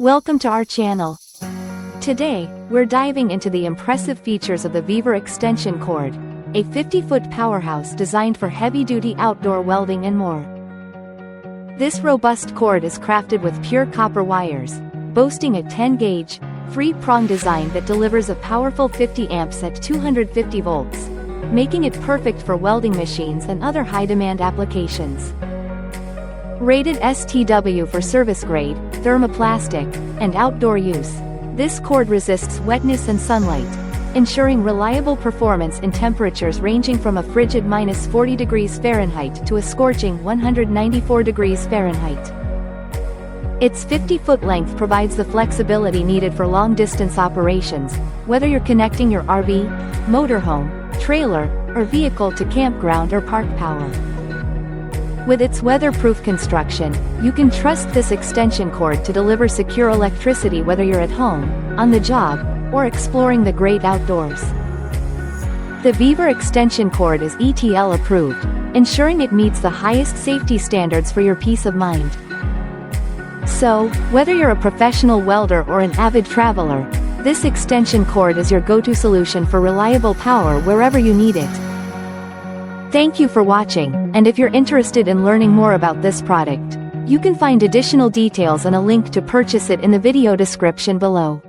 Welcome to our channel. Today, we're diving into the impressive features of the VEVOR Extension Cord, a 50-foot powerhouse designed for heavy-duty outdoor welding and more. This robust cord is crafted with pure copper wires, boasting a 10-gauge, three-prong design that delivers a powerful 50 amps at 250 volts, making it perfect for welding machines and other high-demand applications. Rated STW for service grade, thermoplastic, and outdoor use, this cord resists wetness and sunlight, ensuring reliable performance in temperatures ranging from a frigid -40 degrees Fahrenheit to a scorching 194 degrees Fahrenheit. Its 50-foot length provides the flexibility needed for long-distance operations, whether you're connecting your RV, motorhome, trailer, or vehicle to campground or park power. With its weatherproof construction, you can trust this extension cord to deliver secure electricity whether you're at home, on the job, or exploring the great outdoors. The VEVOR Extension Cord is ETL-approved, ensuring it meets the highest safety standards for your peace of mind. So, whether you're a professional welder or an avid traveler, this extension cord is your go-to solution for reliable power wherever you need it. Thank you for watching, and if you're interested in learning more about this product, you can find additional details and a link to purchase it in the video description below.